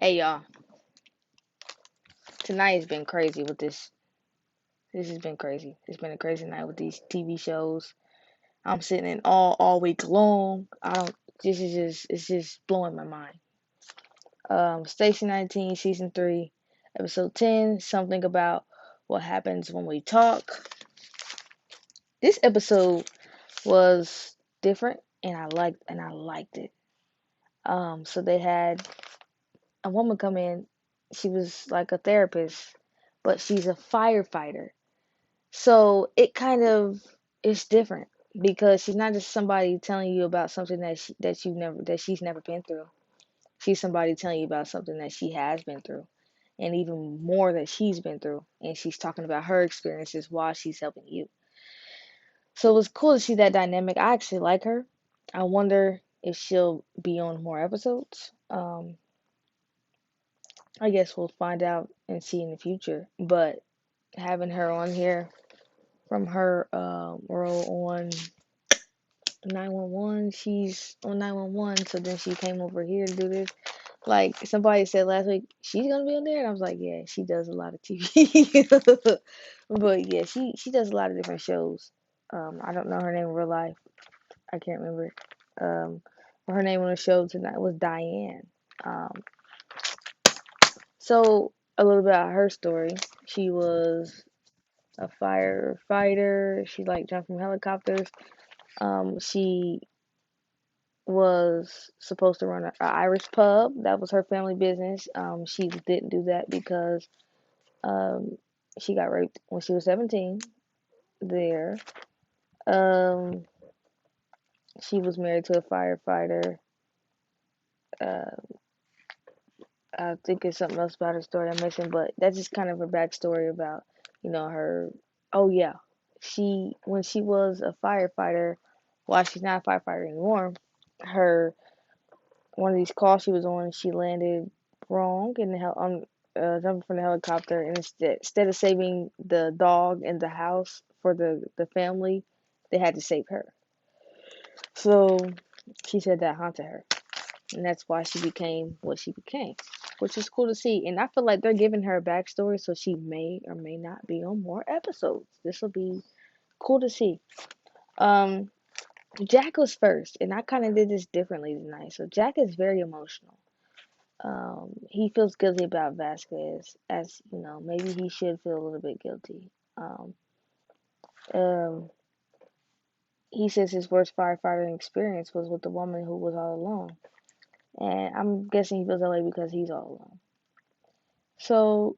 Hey y'all, tonight has been crazy with this. This has been crazy. It's been a crazy night with these TV shows. I'm sitting in all week long. I don't. This is just it's just blowing my mind. Station 19, season 3, episode 10. Something about what happens when we talk. This episode was different, and I liked it. So they had a woman come in. She was like a therapist, but she's a firefighter. So it kind of is different because she's not just somebody telling you about something that she's never been through. She's somebody telling you about something that she has been through, and even more that she's been through, and she's talking about her experiences while she's helping you. So it was cool to see that dynamic. I actually like her. I wonder if she'll be on more episodes. I guess we'll find out and see in the future. But having her on here from her role on 911. She's on 911, so then she came over here to do this. Like somebody said last week, she's gonna be on there, and I was like, yeah, she does a lot of TV. But yeah, she does a lot of different shows. I don't know her name in real life. I can't remember. Um, but her name on the show tonight was Diane. Um, so a little bit about her story. She was a firefighter. She like jumped from helicopters. She was supposed to run a Irish pub. That was her family business. She didn't do that because um, she got raped when she was 17 there. Um, she was married to a firefighter. Uh, I think it's something else about her story I'm missing, but that's just kind of her backstory about, her. Oh, yeah. When she was a firefighter, while she's not a firefighter anymore, her one of these calls she was on, she landed wrong in the jumping from the helicopter, and instead of saving the dog and the house for the family, they had to save her. So she said that haunted her, and that's why she became what she became, which is cool to see. And I feel like they're giving her a backstory, so she may or may not be on more episodes. This will be cool to see. Um, Jack was first, and I kind of did this differently tonight. So Jack is very emotional. He feels guilty about Vasquez, as maybe he should feel a little bit guilty. Um, um, he says his worst firefighting experience was with the woman who was all alone, and I'm guessing he feels that way because he's all alone. So,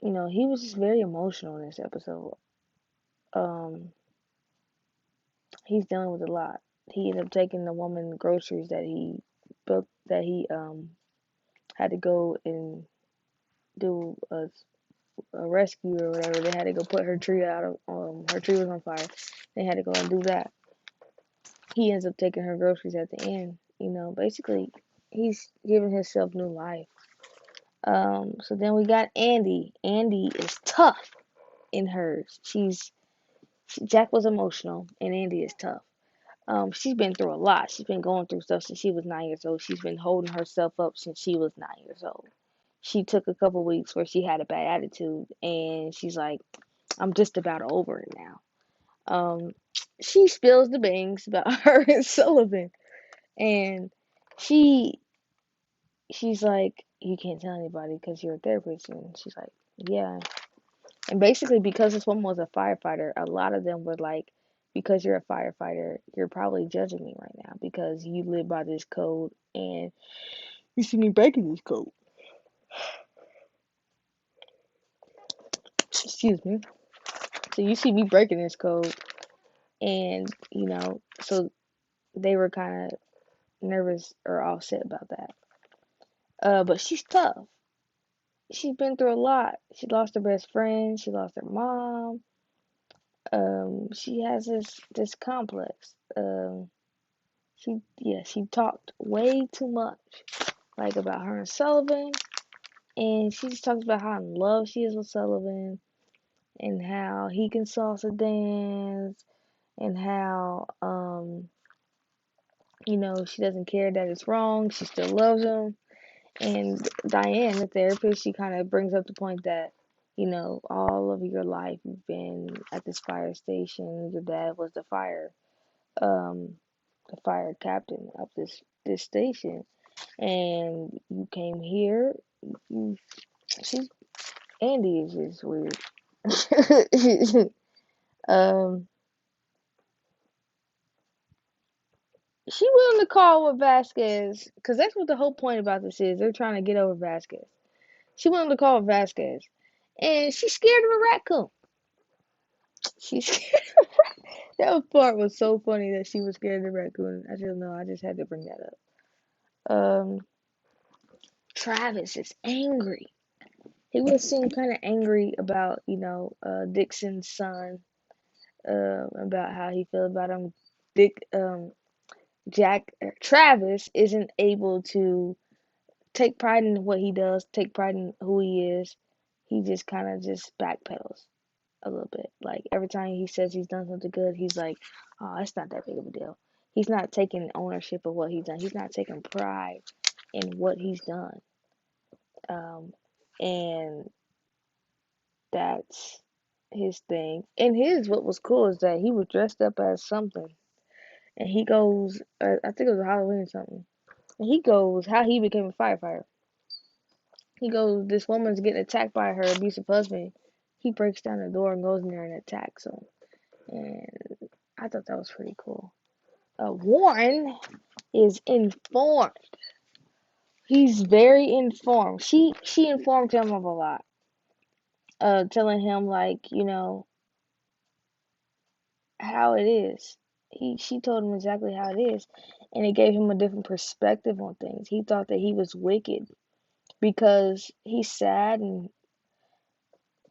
he was just very emotional in this episode. Um, he's dealing with a lot. He ended up taking the woman groceries that he built, that he had to go and do a rescue or whatever. They had to go put her tree out of her tree was on fire. They had to go and do that. He ends up taking her groceries at the end. Basically he's giving himself new life. So then we got Andy. Andy is tough in hers. Jack was emotional and Andy is tough. She's been through a lot. She's been going through stuff since she was 9 years old. She's been holding herself up since she was 9 years old. She took a couple weeks where she had a bad attitude, and she's like, I'm just about over it now. Um, she spills the beans about her and Sullivan, and she she's like, you can't tell anybody because you're a therapist, and she's like, yeah. And basically, because this woman was a firefighter, a lot of them were like, because you're a firefighter, you're probably judging me right now because you live by this code and you see me breaking this code. Excuse me. So you see me breaking this code, and so they were kind of nervous or upset about that. But she's tough. She's been through a lot. She lost her best friend. She lost her mom. She has this complex. She talked way too much, like about her and Sullivan, and she just talks about how in love she is with Sullivan, and how he can salsa dance, and how she doesn't care that it's wrong. She still loves him, And Diane, the therapist, she kind of brings up the point that, all of your life you've been at this fire station. Your dad was um, the fire captain of this station, and you came here. You, she's Andy is just weird. um, she willing to call with Vasquez, because that's what the whole point about this is. They're trying to get over Vasquez. She wanted to call Vasquez. And she's scared of a raccoon. She's scared. That part was so funny that she was scared of the raccoon. I just know. I just had to bring that up. Travis is angry. He was seemed kind of angry about, Dixon's son, about how he felt about him. Travis isn't able to take pride in what he does, take pride in who he is. He just kind of just backpedals a little bit. Like every time he says he's done something good, he's like, "Oh, it's not that big of a deal." He's not taking ownership of what he's done. He's not taking pride in what he's done. And that's his thing. And what was cool is that he was dressed up as something, and he goes, I think it was Halloween or something. And he goes, how he became a firefighter. He goes, this woman's getting attacked by her abusive husband. He breaks down the door and goes in there and attacks him. And I thought that was pretty cool. Warren is informed. He's very informed. She informed him of a lot. Telling him like, how it is. She told him exactly how it is, and it gave him a different perspective on things. He thought that he was wicked because he's sad and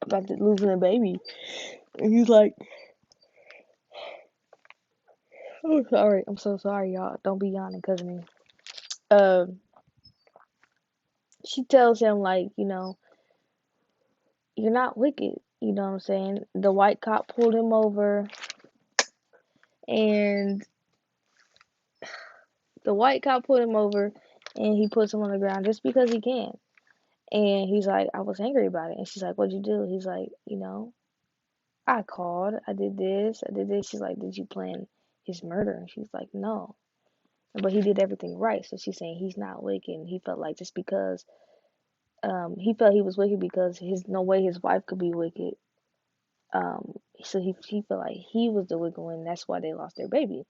about losing a baby. And he's like, "Oh, sorry. I'm so sorry, y'all. Don't be yawning because of me." Um, she tells him like, you're not wicked. You know what I'm saying? The white cop pulled him over, and and he puts him on the ground just because he can. And he's like, I was angry about it. And she's like, what'd you do? He's like, I called, I did this, I did this. She's like, did you plan his murder? And she's like, no. But he did everything right. So she's saying he's not wicked. And he felt like just because he felt he was wicked because his no way his wife could be wicked. So he felt like he was the wicked one. That's why they lost their baby.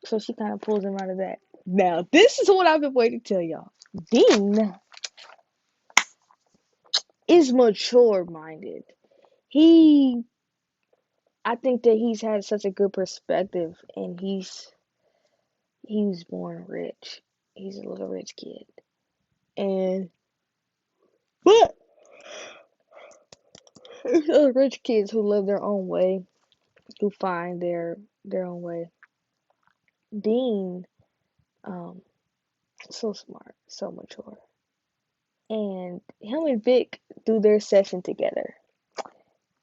So she kind of pulls him out of that. Now, this is what I've been waiting to tell y'all. Dean is mature minded. He, I think that he's had such a good perspective, and he was born rich. He's a little rich kid, and but there's other rich kids who live their own way, who find their own way. Dean, um, so smart, so mature, and him and Vic do their session together.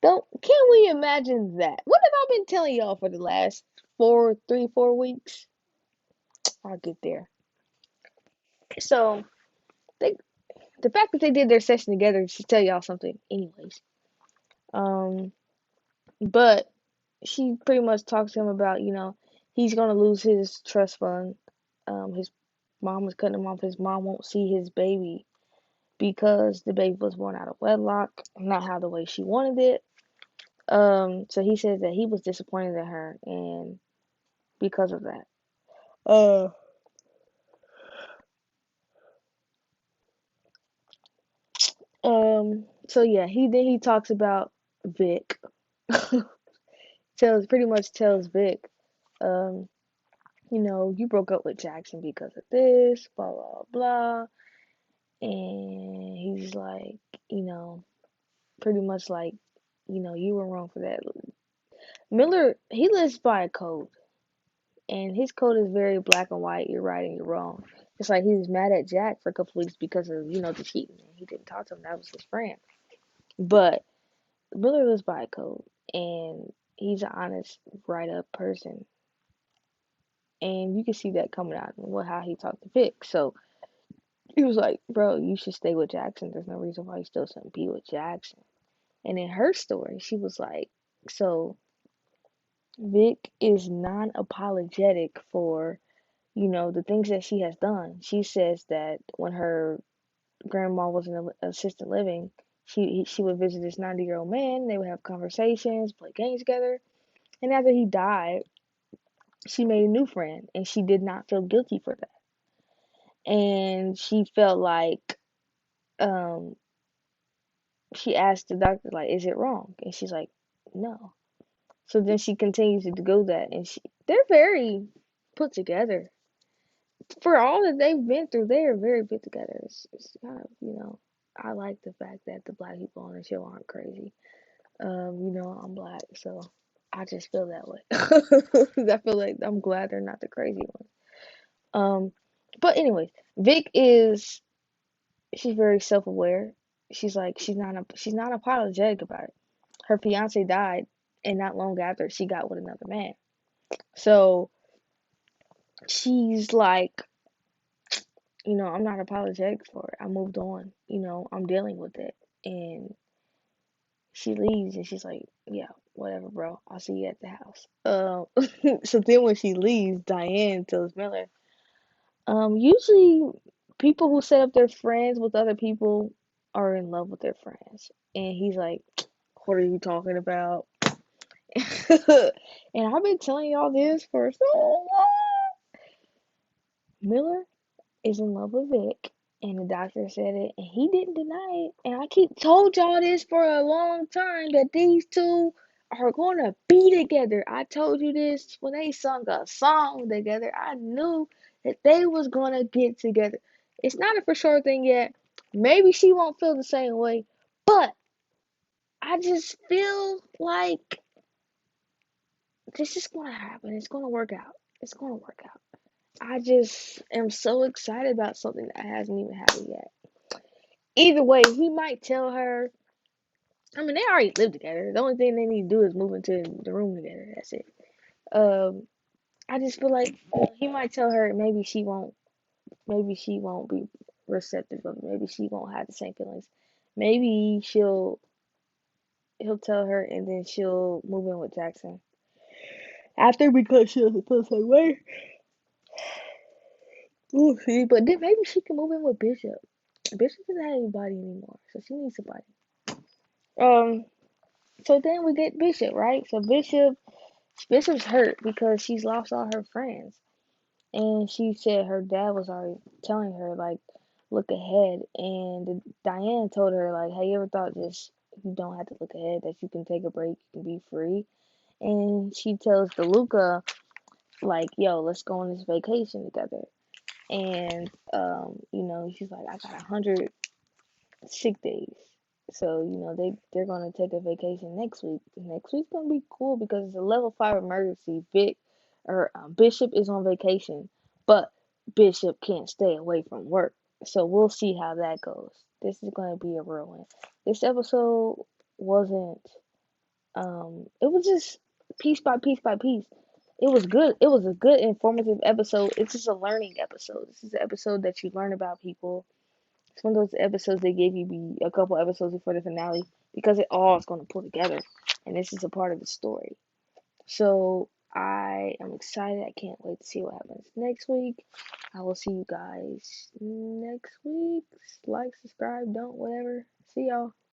Don't can we imagine that? What have I been telling y'all for the last 4 weeks? I'll get there. So they the fact that they did their session together should tell y'all something, anyways. Um, but she pretty much talks to him about, he's gonna lose his trust fund. His mom was cutting him off. His mom won't see his baby because the baby was born out of wedlock, not how the way she wanted it. So he says that he was disappointed in her, and because of that. Uh, so yeah, he talks about Vic. tells Vic, um, you broke up with Jackson because of this, blah blah blah. And he's like, you know, pretty much like, you were wrong for that. Miller, he lives by a code, and his code is very black and white. You're right and you're wrong. It's like he was mad at Jack for a couple weeks because of, the cheating. He didn't talk to him. That was his friend. But Miller lives by a code, and he's an honest, right up person. And you can see that coming out in how he talked to Vic. So He was like, bro, you should stay with Jackson. There's no reason why you still shouldn't be with Jackson. And in her story, she was like, so Vic is non-apologetic for, the things that she has done. She says that when her grandma was in assisted living, she would visit this 90-year-old man. They would have conversations, play games together. And after he died, she made a new friend, and she did not feel guilty for that. And she felt like, um, she asked the doctor, like, is it wrong? And she's like, no. So then she continues to go that, and they're very put together. For all that they've been through, they are very put together. It's kind of, I like the fact that the black people on the show aren't crazy. I'm black, so I just feel that way. I feel like I'm glad they're not the crazy ones. Um, but anyways, Vic is she's very self aware. She's like she's not apologetic about it. Her fiance died, and not long after she got with another man. So she's like, I'm not apologetic for it. I moved on. I'm dealing with it. And she leaves and she's like, yeah, whatever, bro. I'll see you at the house. So then when she leaves, Diane tells Miller, usually people who set up their friends with other people are in love with their friends. And he's like, what are you talking about? And I've been telling y'all this for so long. Miller is in love with Vic, and the doctor said it, and he didn't deny it. And I keep told y'all this for a long time that these two are gonna be together. I told you this when they sung a song together. I knew that they was gonna get together. It's not a for sure thing yet. Maybe she won't feel the same way, but I just feel like this is gonna happen. It's gonna work out. It's gonna work out. I just am so excited about something that hasn't even happened yet. Either way, he might tell her. I mean, they already live together. The only thing they need to do is move into the room together. That's it. Um, I just feel like he might tell her maybe she won't. Maybe she won't be receptive of it. Maybe she won't have the same feelings. Maybe he'll tell her and then she'll move in with Jackson after because she doesn't feel the same way. Ooh, see, but then maybe she can move in with Bishop. Bishop doesn't have anybody anymore, so she needs somebody. Um, so then we get Bishop, right? So Bishop's hurt because she's lost all her friends. And she said her dad was already telling her, like, look ahead. And Diane told her, like, hey, you ever thought just you don't have to look ahead, that you can take a break, you can be free? And she tells DeLuca, like, yo, let's go on this vacation together. And, she's like, I got 100 sick days. So, they're gonna take a vacation next week. Next week's gonna be cool because it's a level 5 emergency. Bishop is on vacation, but Bishop can't stay away from work. So we'll see how that goes. This is gonna be a real one. This episode wasn't it was just piece by piece by piece. It was good. It was a good informative episode. It's just a learning episode. This is an episode that you learn about people. It's one of those episodes they gave you a couple episodes before the finale because it all is going to pull together, and this is a part of the story. So I am excited. I can't wait to see what happens next week. I will see you guys next week. Like, subscribe, don't, whatever. See y'all.